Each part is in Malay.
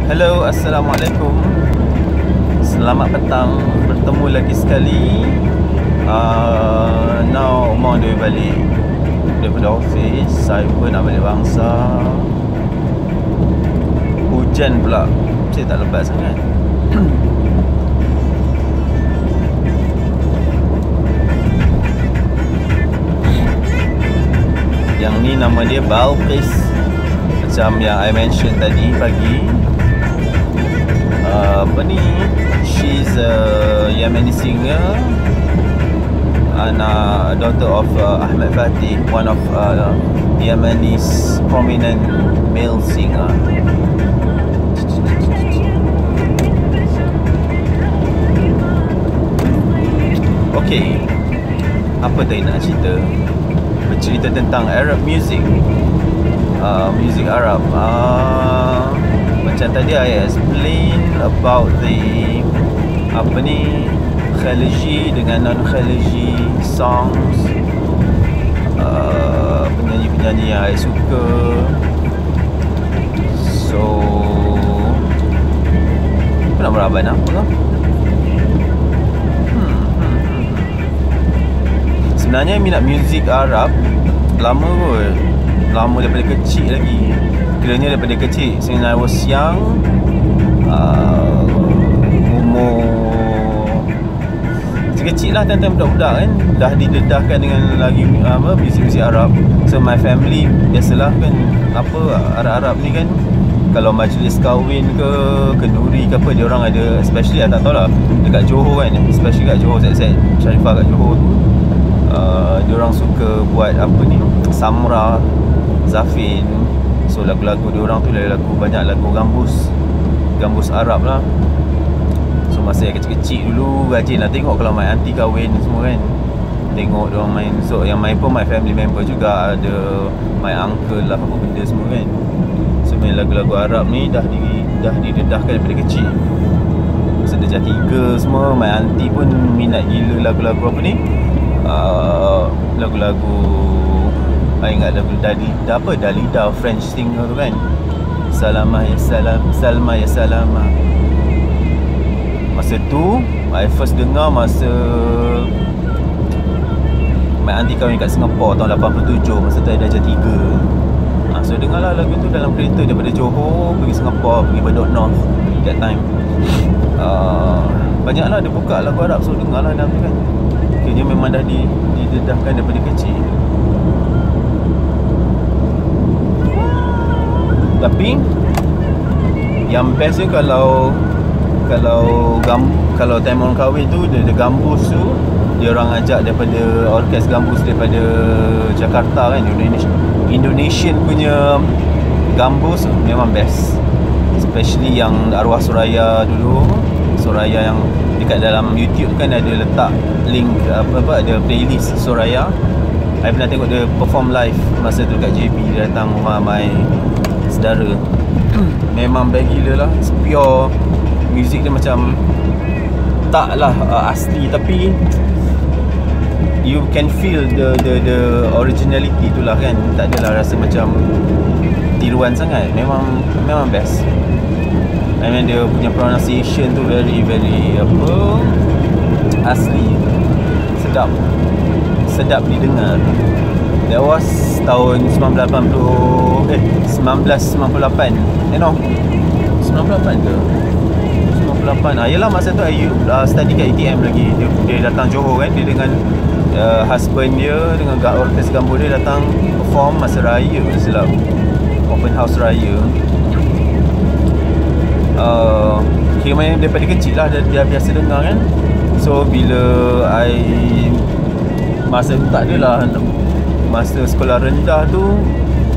Hello, Assalamualaikum. Selamat petang. Bertemu lagi sekali. Now Umar dia balik daripada office. Saya pun nak balik bangsa. Hujan pula. Saya tak lebat sangat. Yang ni nama dia Balqis, macam yang I mention tadi pagi. Apa ni, she's a Yemeni singer, daughter of Ahmad Fatih, one of Yemeni's prominent male singer. Okay, apa tadi nak cerita? Bercerita tentang Arab music, music Arab. Macam tadi I explain about the apa ni, Khaliji dengan non-Khaliji songs, penyanyi-penyanyi yang I suka. So apa nak beraban apa lah. Sebenarnya minat muzik Arab lama kot. Lama daripada kecil lagi. Kiranya daripada kecil, since I was young, umur kecil lah, time-time budak-budak kan, dah didedahkan dengan lagi muzik-muzik Arab. So my family, biasalah kan, apa Arab-Arab ni kan, kalau majlis kahwin ke kenduri ke apa, dia orang ada, especially tak tahulah dekat Johor kan, especially kat Johor, Zaid Sharifah kat Johor tu, dia orang suka buat apa ni, Samra, Zafin. So lagu-lagu dia orang tu lagu, banyak lagu gambus Arab lah. So masa yang kecil-kecil dulu rajin lah tengok kalau my auntie kahwin semua kan, tengok dia orang main. So yang main pun my family member juga, ada my uncle lah, apa benda semua kan. So main lagu-lagu Arab ni dah didedahkan daripada kecil. Masa darjah 3 semua, my auntie pun minat gila lagu-lagu apa ni, lagu-lagu, I ingat lagu Dalida, French singer tu kan, Salama ya Salam, Salma ya Salama. Masa tu I first dengar masa my auntie kahwin kat Singapore tahun 87. Masa tu I darjah 3. So dengarlah lagu tu dalam kereta daripada Johor pergi Singapore, pergi Bedok North that time. Banyaklah dia buka lagu Arab, so dengarlah dalam tu kan. Kayaknya memang dah didedahkan daripada kecil. Tapi yang bestnya kalau time orang kahwin tu, dia gambus tu, dia orang ajak daripada orkes gambus daripada Jakarta kan, Indonesian punya gambus memang best. Especially yang Arwah Suraya dulu, Suraya yang dekat dalam YouTube kan ada letak link apa ada playlist Suraya. I pernah tengok dia perform live masa tu kat JB, dia datang rumah my saudara. Memang best gila lah, pure music dia, macam taklah asli, tapi you can feel the originality tu lah kan. Tak adalah rasa macam tiruan sangat. Memang best. I mean dia punya pronunciation tu very apa, asli, sedap didengar. That was tahun 1998. 98 ke 98. Yelah masa tu Ayub study kat ATM lagi. Dia datang Johor kan, dia dengan husband dia, dengan orkes gambus dia datang perform masa raya, silap open house raya. Kira main daripada kecil lah dia biasa dengar kan. So bila masa tu tak adalah, masa sekolah rendah tu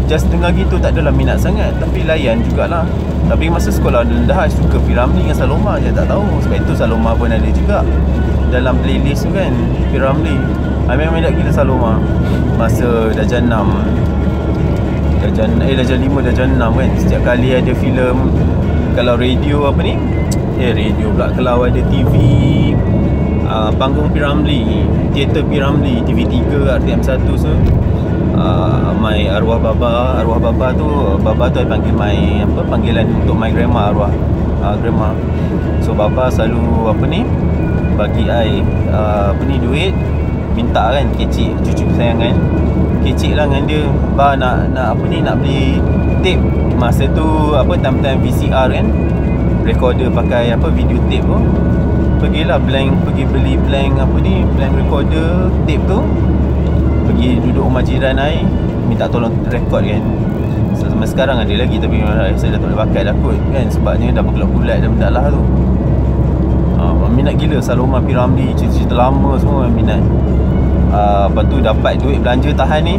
just dengar gitu, tak adalah minat sangat, tapi layan jugalah. Tapi masa sekolah rendah I suka P.Ramlee dengan Saloma je, tak tahu. Sebab itu Saloma pun ada juga dalam playlist tu kan, P.Ramlee. I memang minat gila Saloma masa darjah 6, darjah 5, darjah 6 kan. Setiap kali ada filem, kalau radio apa ni, radio pula, kalau ada TV panggung P.Ramlee, teater P.Ramlee, TV3, RTM1 so my arwah baba tu I panggil my panggilan untuk my grandma, arwah grandma. So baba selalu bagi I duit, minta kan, kecil cucu kesayangan, kecil lah dengan dia. Nak beli tape. Masa tu time-time VCR kan, recorder pakai video tape tu. Pergi beli blank recorder tape tu. Pergi duduk rumah jiran I, minta tolong record kan. Sampai sekarang ada lagi, tapi saya dah tak boleh pakai dah kot kan, sebabnya dah bergelap-gulat dah benda lah tu. Minat gila Saloma P. Ramlee, cerita-cerita lama semua minat. Lepas tu dapat duit belanja tahan ni.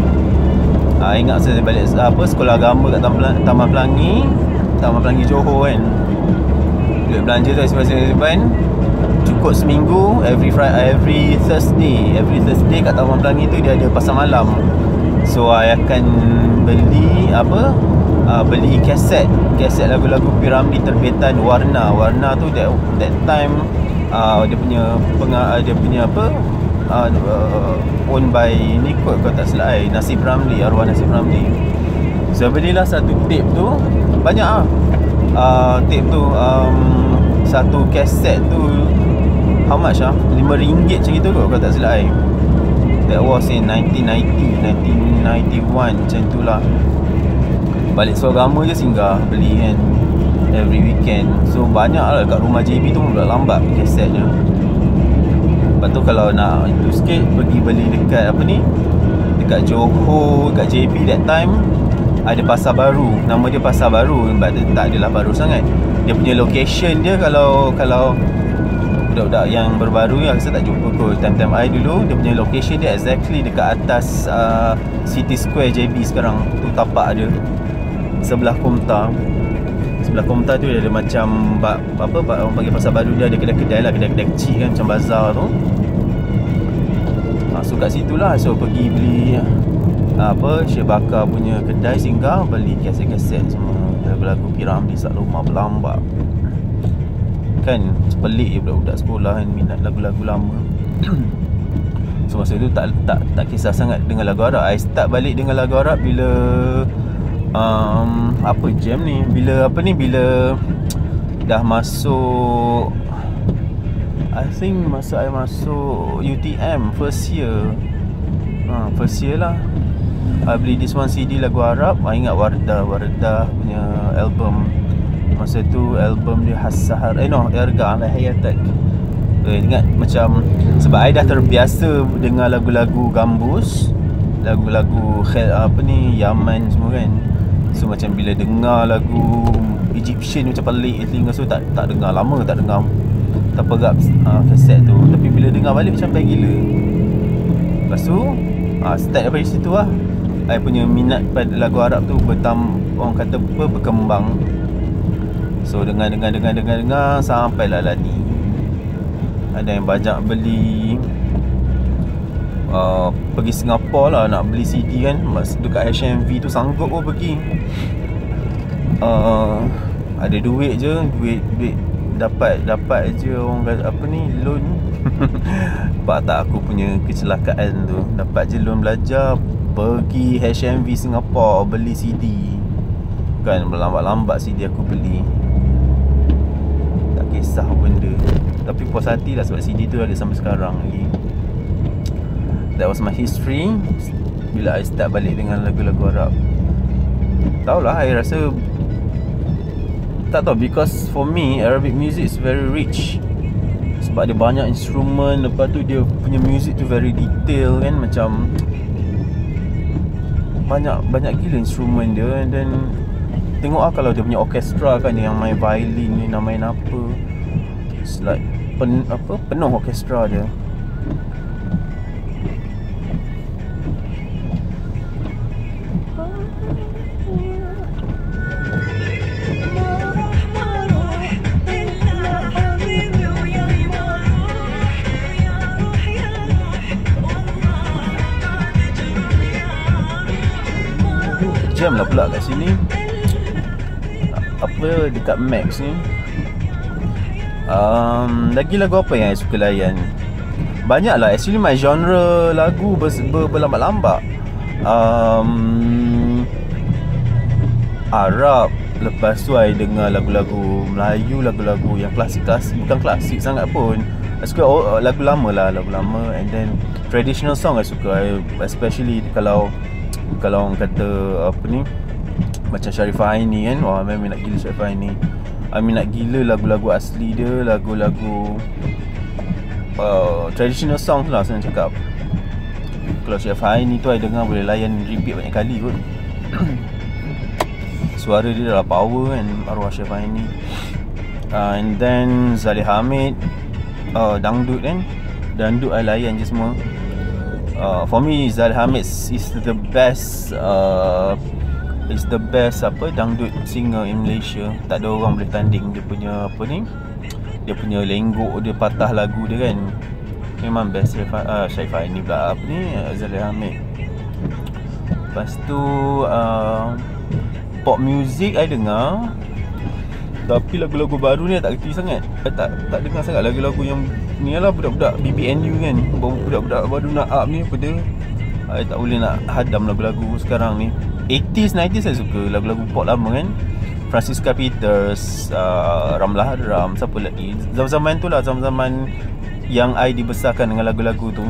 Ingat saya balik sekolah agama kat Taman Pelangi Johor kan. Duit belanja tu simpan cukup seminggu. Every Thursday kat Taman Pelangi tu dia ada pasar malam. So I akan beli kaset lagu-lagu P. Ramlee terbitan Warna tu that time dia punya owned by ni kot, kalau tak silap Nasib Ramlee, arwah Nasib Ramlee. So belilah satu tape tu, banyak tape tu, satu kaset tu how much RM5 macam itu kot, kalau tak silap That was in 1991 macam itulah. Balik sekolah agama je singgah beli kan, every weekend. So banyak lah kat rumah JB tu lambat kasetnya. Lepas tu kalau nak itu sikit, pergi beli dekat dekat Johor, dekat JB that time ada pasar baru. Nama dia pasar baru, tak adalah baru sangat. Dia punya location dia, kalau budak-budak yang berbaru yang saya tak jumpa kot, time-time I dulu, dia punya location dia exactly dekat atas City Square JB sekarang tu. Tapak dia sebelah Komta tu dia ada macam orang panggil pasar baru, dia ada kedai-kedai lah, kedai-kedai kecil kan, macam bazar tu. So kat situ lah, so pergi beli Syekh Bakar punya kedai, singgah beli kaset-kaset semua lagu-lagu P. Ramlee, Saloma berlambak kan. Pelik je budak-budak sekolah kan, minat lagu-lagu lama. So masa tu tak kisah sangat dengan lagu Arab. I start balik dengan lagu Arab bila jam ni, bila dah masuk, I think masa I masuk UTM first year lah. I beli this one CD lagu Arab. I ingat Wardah punya album. Masa tu album dia Has-Sahar, Irga ala Hayatak. Ingat macam, sebab I dah terbiasa dengan lagu-lagu gambus, lagu-lagu Yaman semua kan. So macam bila dengar lagu Egyptian macam pelik telinga, so tak dengar lama, tak pergap kaset tu. Tapi bila dengar balik macam baik gila. Lepas tu start daripada situ lah I punya minat pada lagu Arab tu orang kata berkembang. So dengar sampailah lah ni. Ada yang banyak beli pergi Singapura lah nak beli CD kan. Dekat HMV tu sanggup pun pergi. Ada duit je, duit dapat je orang kata loan. Nampak tak aku punya kecelakaan tu, dapat je loan belajar, pergi HMV Singapura beli CD kan. Lambat-lambat CD aku beli, tak kisah benda. Tapi puas hati lah sebab CD tu ada sampai sekarang lagi. That was my history bila I start balik dengan lagu-lagu Arab. Tahulah, I rasa tak tahu, because for me Arabic music is very rich. Sebab dia banyak instrumen, lepas tu dia punya music tu very detail kan, macam banyak gila instrumen dia. Dan tengok kalau dia punya orkestra kan, yang main violin ni, nak main apa, it's like penuh orkestra dia. Jam lah pula kat sini. Dekat Max ni. Lagi lagu apa yang saya suka layan? Banyak lah. Actually my genre lagu berlambat-lambat. Arab. Lepas tu I dengar lagu-lagu Melayu, lagu-lagu yang klasik-klasik, bukan klasik sangat pun. I suka lagu lama lah, lagu lama. And then traditional song I suka, especially kalau orang kata apa ni, macam Sharifah Aini kan. Wah, memang minat gila Sharifah Aini. I minat gila lagu-lagu asli dia, lagu-lagu traditional song lah senang cakap. Kalau Sharifah Aini tu I dengar boleh layan repeat banyak kali kot. Suara dia dah power kan, arwah Sharifah Aini. And then Zalih Hamid, dangdut kan. Dangdut I layan je semua. For me Zalih Hamid is the best dangdut singer in Malaysia. Tak ada orang boleh tanding dia punya apa ni, dia punya lenggok dia, patah lagu dia kan. Memang best. Sharifah Aini pula, apa ni, Zalih Hamid. Lepas tu pop music I dengar, tapi lagu-lagu baru ni tak kerti sangat. Tak dengar sangat lagu-lagu yang ni lah, budak-budak BBNU kan, budak-budak baru nak up ni apa dia. I tak boleh nak hadam lagu-lagu sekarang ni. 80s, 90s saya suka lagu-lagu pop lama kan. Francisca Peters, Ramlah Haram, siapa lagi. Zaman-zaman tu lah, zaman-zaman yang I dibesarkan dengan lagu-lagu tu.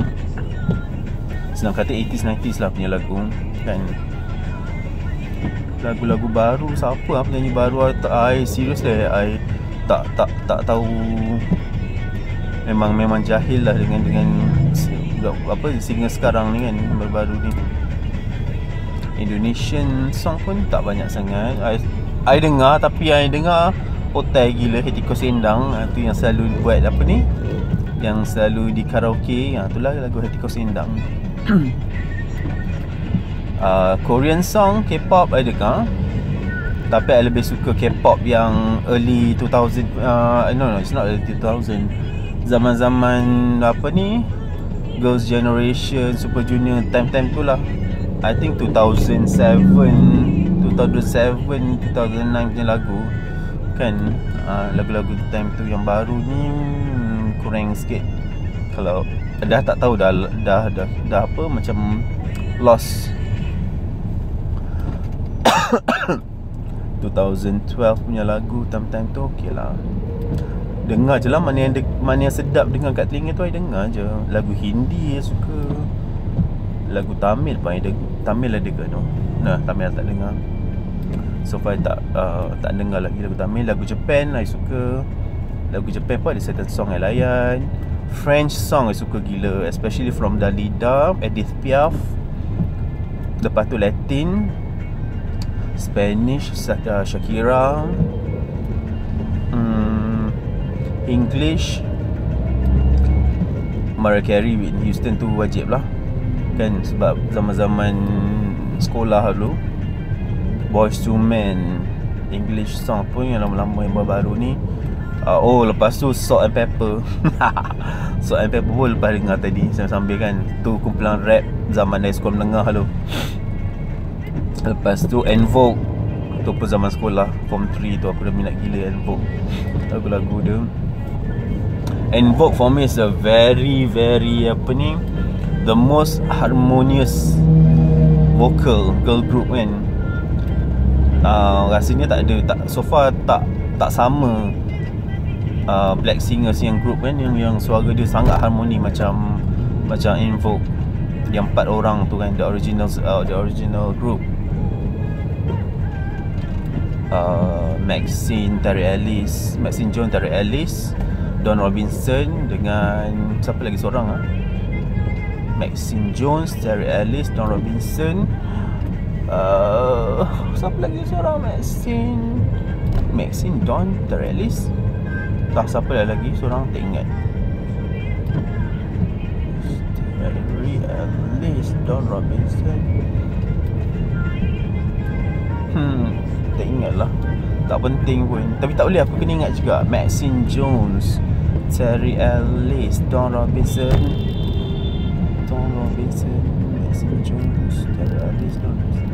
Senang kata 80s, 90s lah punya lagu kan. Lagu-lagu baru, siapa penyanyi baru I seriously I tak tahu. Memang jahil lah dengan apa singer sekarang ni kan, baru-baru ni. Indonesian song pun tak banyak sangat I dengar, tapi I dengar otai gila Hetiko Sendang. Tu yang selalu buat apa ni, yang selalu di karaoke. Itulah lagu Hetiko Sendang. Korean song, K-pop I dengar, tapi I lebih suka K-pop yang early 2000. No, it's not early 2000. Zaman-zaman apa ni, Girls' Generation, Super Junior, time-time tu lah. I think 2007, 2009 punya lagu kan. Lagu-lagu time tu. Yang baru ni kurang sikit. Kalau dah tak tahu dah apa, macam lost. 2012 punya lagu time-time tu okey lah. Dengar je lah, mana yang sedap dengar kat telinga tu I dengar je. Lagu Hindi I suka. Lagu Tamil pun Tamil ada ke no? Nah, Tamil tak dengar. So far tak dengar lagi lagu Tamil. Lagu Japan I suka. Lagu Japan pun ada certain song I layan. French song I suka gila, especially from Dalida, Edith Piaf. Lepas tu Latin, Spanish, Shakira. English, Mariah Carey, Whitney Houston tu wajib lah kan, sebab zaman-zaman sekolah dulu. Boyz II Men, English song pun yang lama-lama yang baru ni. Lepas tu Salt and Pepper. Salt and Pepper pun lepas dengar tadi sambil kan, tu kumpulan rap zaman dari sekolah menengah tu. Lepas tu En Vogue, tu pun zaman sekolah Form 3 tu aku dah minat gila En Vogue, lagu-lagu dia. En Vogue for me is a very apa ni, the most harmonious vocal girl group kan. Rasanya so far tak sama black singers yang group kan, yang suara dia sangat harmoni macam En Vogue. Yang 4 orang tu kan, the original group. Maxine Jones, Terry Ellis, Don Robinson dengan siapa lagi seorang Maxine Jones, Terry Ellis, Don Robinson, siapa lagi seorang, Maxine, Don, Terry Ellis. Siapa lagi seorang tak ingat. Terry Ellis, Don Robinson, tak ingat lah. Tak penting pun, tapi tak boleh, aku kena ingat juga. Maxine Jones, Terry Ellis, Don Robinson, Maxine Jones, Terry Ellis, Don Robinson.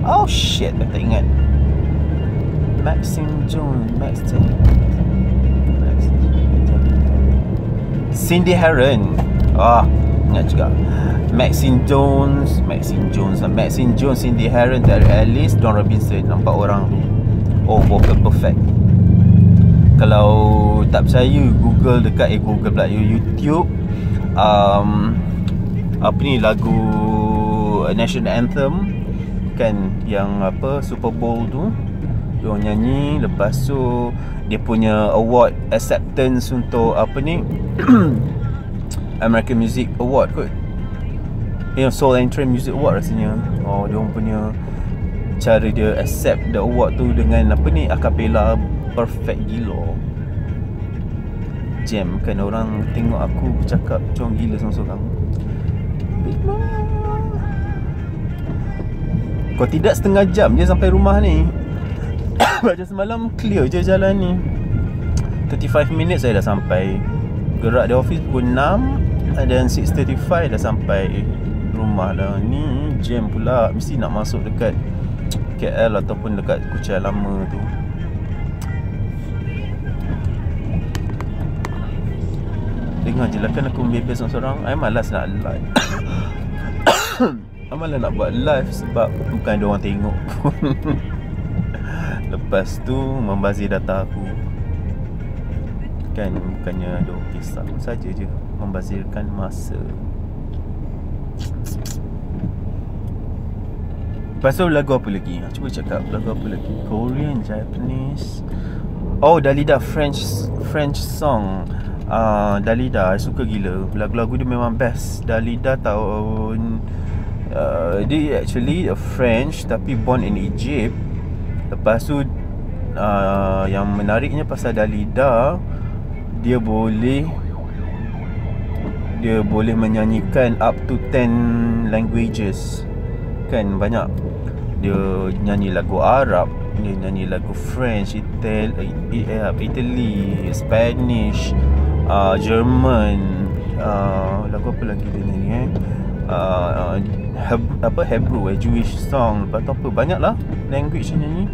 Oh shit, aku tak ingat. Maxine Jones, Cindy Herron. ingat juga. Maxine Jones, Cindy Herron, Terry Ellis, Don Robinson. Nampak orang tu, oh, vocal perfect. Kalau tak percaya, Google dekat Google pula, YouTube apa ni, lagu National Anthem kan, yang apa, Super Bowl tu diorang nyanyi. Lepas tu dia punya award acceptance untuk apa ni American Music Award kot, Soul and Trend Music Award rasanya. Oh, diorang punya cara dia accept the award tu dengan apa ni, acapella perfect gila. Jam kan, orang tengok aku bercakap macam gila seorang-seorang. Kau tidak setengah jam je sampai rumah ni. Macam semalam clear je jalan ni, 35 minit saya dah sampai. Gerak di office pukul 6 dan 6.35 dah sampai rumah dah. Ni jam pula, mesti nak masuk dekat KL ataupun dekat Kuching Lama tu. Dengar je lah kan aku membebel seorang-seorang. I malas nak live. I malas nak buat live sebab bukan ada orang tengok pun. Lepas tu membazir data aku kan, bukannya ada kisah saja je, membazirkan masa. Lepas tu lagu apa lagi? Cuba cakap lagu apa lagi. Korean, Japanese. Oh, Dalida, French song. Dalida, I suka gila. Lagu-lagu dia memang best. Dalida tahun dia actually a French tapi born in Egypt. Lepas tu yang menariknya pasal Dalida, dia boleh menyanyikan up to 10 languages kan. Banyak. Dia nyanyi lagu Arab, dia nyanyi lagu French, Italy, Spanish, German, lagu apa lagi dia nyanyi Hebrew, Jewish song. Lepas tu apa, banyak lah language dia nyanyi.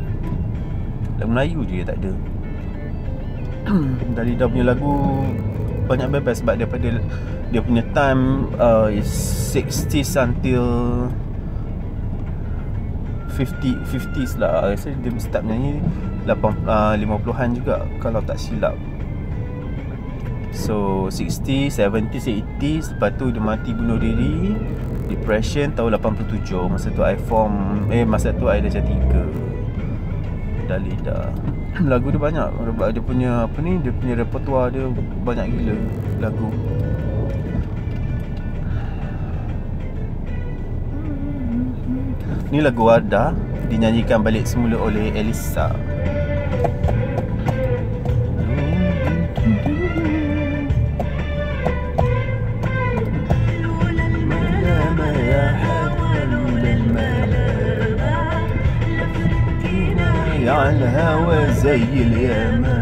Lagu Melayu je tak ada. Dalida punya lagu banyak bebas sebab daripada dia punya time is 60s until 50s lah. Rasa dia start menyanyi 50-an juga kalau tak silap. So 60s, 70s, 80s. Lepas tu dia mati bunuh diri, depression tahun 87. Masa tu masa tu I dah jadi 3. Dalida. Lagu dia banyak. Dia punya apa ni, dia punya repertoire dia banyak gila lagu. Ni lagu Wardah, dinyanyikan balik semula oleh Elisa. على الهوى زي اليمامة،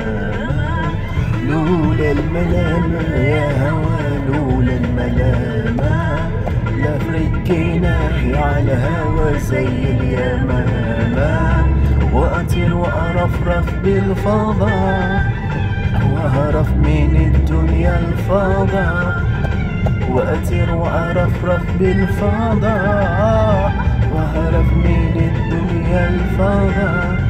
لولا الملامة يا هوى لولا الملامة لفركينا على الهوى زي اليمامة، وأطير وأرفرف بالفضاء وأهرف من الدنيا الفضاء، وأطير وأرفرف بالفضاء وأهرف من الدنيا الفضاء.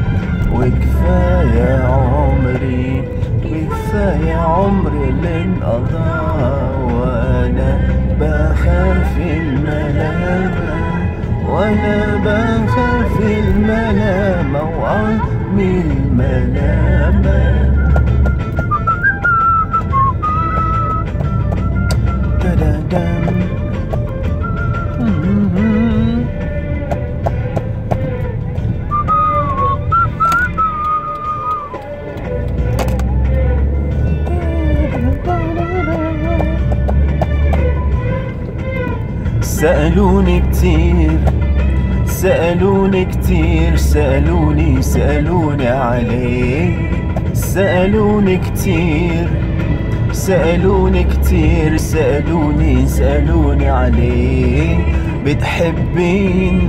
وكفاية عمري وكفاية عمري للقضاء، وأنا بخاف الملامة وأنا بخاف الملامة وعمي الملامة. تدادم سألوني كتير سألوني كتير سألوني عليه، سألوني كتير سألوني عليه، بتحبين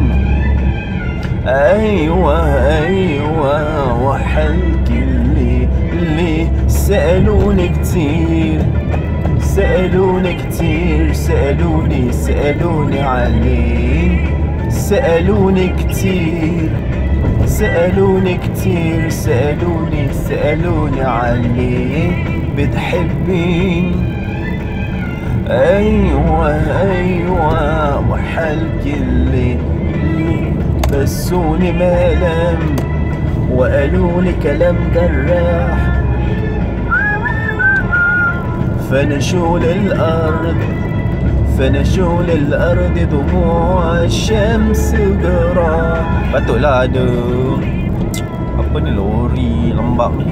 أيوة وحلك اللي سألوني كتير سألوني كتير سألوني عليك سألوني كتير سألوني عليك بتحبين أيوة وحال كل بسوني ملام وقالوا لي كلام جراح فنشول الأرض دموع الشمس gerah. Patutlah ada apa ni, lori lembab ni.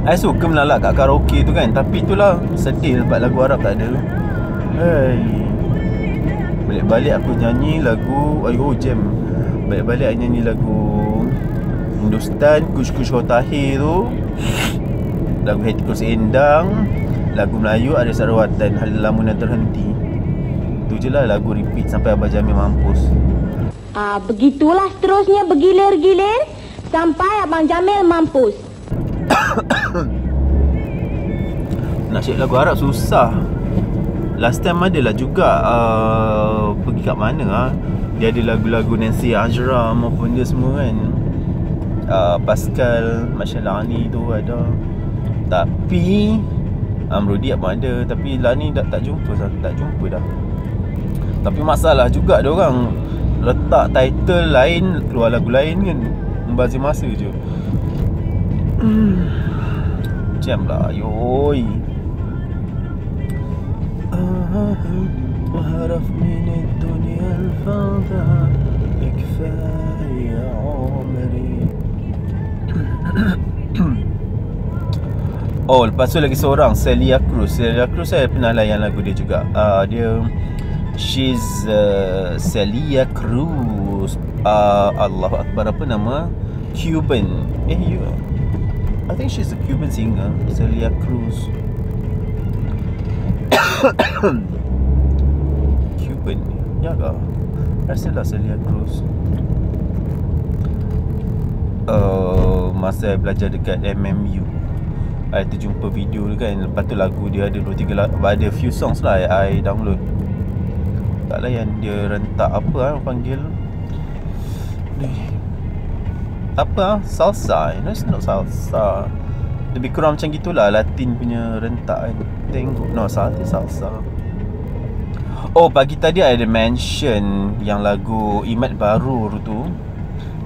I suka melalak kat karaoke tu kan, tapi itulah sedih sebab lagu Arab tak ada. Balik-balik aku nyanyi lagu jam. Balik-balik aku nyanyi lagu Hindustan, Kush Tahir tu, lagu Hatikus Endang, lagu Melayu Ada Sarawatan, Hal Lamunan Terhenti. Tu je lah lagu repeat sampai Abah Jamil mampus. Begitulah seterusnya bergilir-gilir sampai Abang Jamil mampus. Nak cek lagu Arab susah. Last time adalah juga pergi kat mana dia ada lagu-lagu Nancy Ajram apa benda semua kan. Pascal Mashallah ni tu ada. Tapi Amrudi pun ada, tapi lah ni tak jumpa dah. Tapi masalah juga dia orang letak title lain, keluar lagu lain kan, membazir masa je. Jam lah, yoi. وهرف من الدنيا الفوضى كفاية عمري. Oh, lepas tu lagi seorang, Celia Cruz. Celia Cruz saya pernah layan lagu dia juga. She's Celia Cruz. Allahu Akbar, apa nama? Cuban. I think she's a Cuban singer, Celia Cruz. Cuban, ya ke? Rasalah Celia Cruz. Masa saya belajar dekat MMU, I terjumpa video dia kan. Lepas tu lagu dia ada 2-3 lagu, ada few songs lah I download. Tak layan dia rentak apa panggil ni, apa salsa. No, it's not salsa. Lebih kurang macam gitulah, Latin punya rentak kan. Tengok salsa. Oh, pagi tadi ada mention yang lagu Imat Baru tu,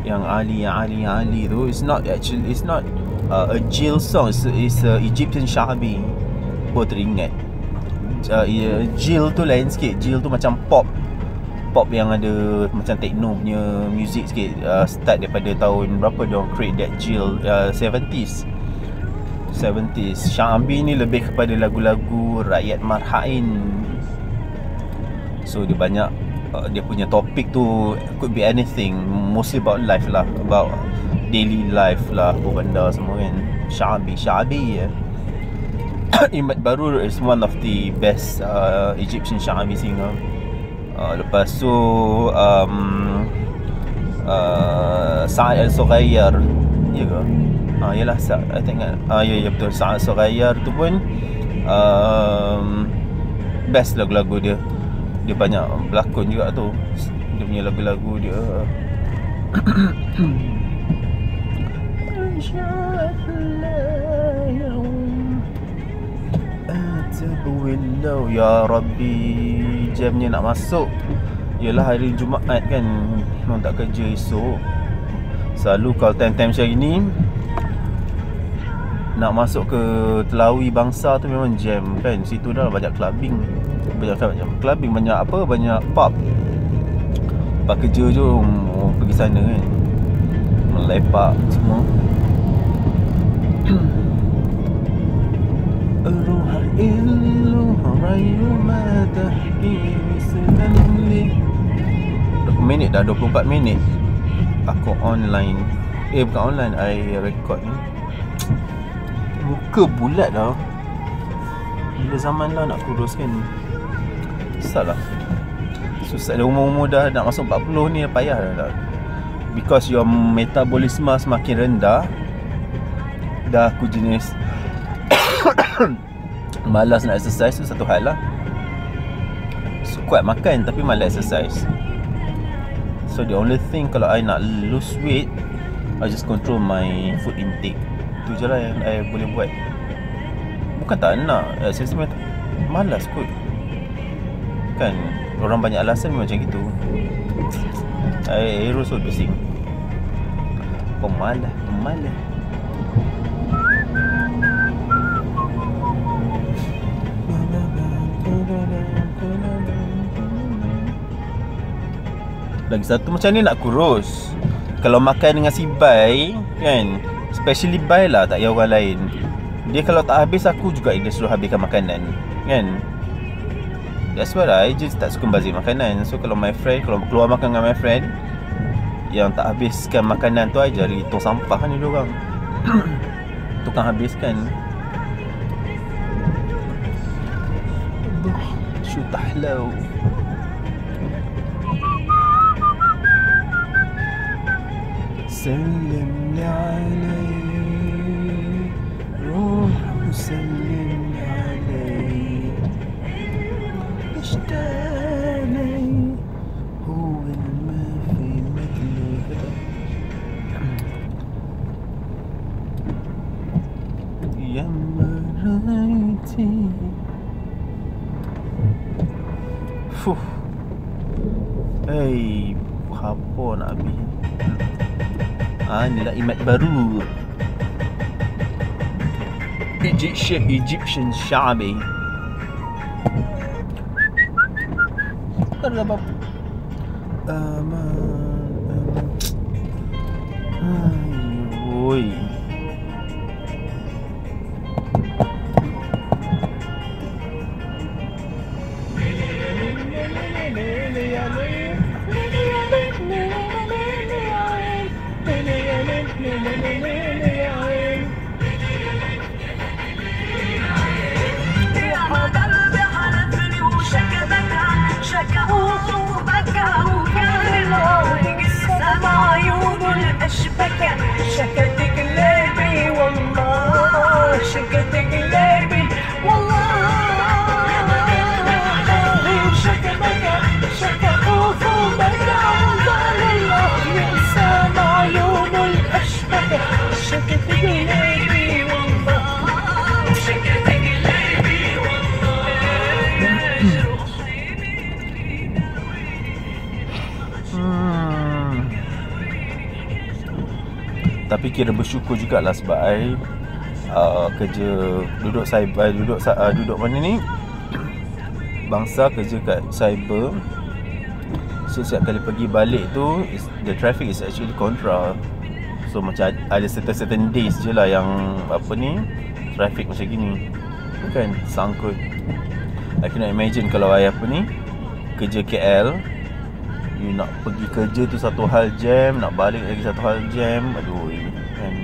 yang Ali tu, it's not a jail song, it's a Egyptian Sha'bi. Baru teringat. Jail tu lain sikit. Jail tu macam pop yang ada macam techno punya music sikit. Start daripada tahun berapa dia create that jail, 70s. Sha'bi ni lebih kepada lagu-lagu rakyat marhain. So dia banyak dia punya topik tu could be anything, mostly about life lah, about daily life lah, apa benda semua kan. Sha'bi ya. Imat Baru is one of the best Egyptian Sha'bi singer. Lepas tu Sa'ad Al-Sughayyar, ya ke? Yalah, I tengok. Ya betul, Sa'ad Al-Sughayyar tu pun best lagu-lagu dia. Dia banyak berlakon juga tu. Dia punya lagu-lagu dia. Ya Rabbi, jamnya nak masuk. Yalah hari Jumaat kan, memang tak kerja esok. Selalu kalau time-time macam ini nak masuk ke Telawi Bangsa tu memang jam kan. Situ dah banyak clubbing. Banyak apa, banyak pub. Lepas kerja je pergi sana kan, melepak semua. Ruhal illu rayu ma tahdi mislamli. Berapa minit dah? 24 minit aku online. Bukan online, I record ni. Muka bulat dah. Bila zaman lah nak kuruskan. Susah dah. Umur-umur dah nak masuk 40 ni dah payah dah. because your metabolisme semakin rendah, dah aku jenis malas nak exercise tu satu hal lah. So, kuat makan tapi malas exercise. So the only thing kalau I nak lose weight, I just control my food intake. Tu je lah yang I boleh buat. Bukan tak nak, saya sebenarnya malas kot. Kan orang banyak alasan macam gitu. I also bising. Pemalas. Lagi satu macam ni nak kurus. Kalau makan dengan si Bai kan, especially Bai lah, tak payah orang lain. Dia kalau tak habis, aku juga dia suruh habiskan makanan kan. That's why I just tak suka bazir makanan. So kalau my friend, kalau keluar makan dengan my friend yang tak habiskan makanan tu, I jari tong sampah ni diorang. Tukang habiskan. Syutahlau. سلم علي روح وسلم علي اشتاني هو ما في مثله يا مريتي fuh. Hey, apa nak habis? Inilah imat baru Egyptian Syabi. Tak ada apa-apa. Oi. شكت قلبي والله شكت قلبي والله شكت خوفك وقال الله ينسى عيون الأشبك شكت قلبي والله شكت قلبي Tapi kira bersyukur jugalah sebab I kerja duduk cyber, duduk mana ni, bangsa kerja kat cyber. So setiap kali pergi balik tu, the traffic is actually contra. So macam ada certain days je lah yang apa ni, traffic macam gini. Kan sangkut. I cannot imagine kalau I apa ni, kerja KL, you nak pergi kerja tu satu hal jam, nak balik lagi satu hal jam. Aduh kan.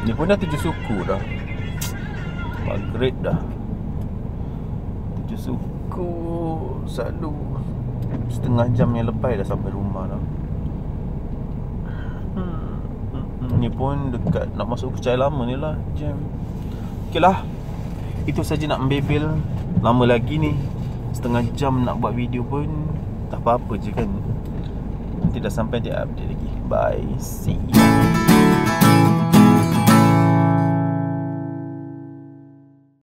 Ni pun dah 7 suku dah, Maghrib dah 7 suku. Selalu setengah jam yang lepas dah sampai rumah dah. Ni pun dekat nak masuk ke Cahaya Lama ni lah jam. Okay lah, itu saja nak membebel. Lama lagi ni, setengah jam nak buat video pun tak apa-apa je kan. Nanti dah sampai, dia update lagi. Bye, see you.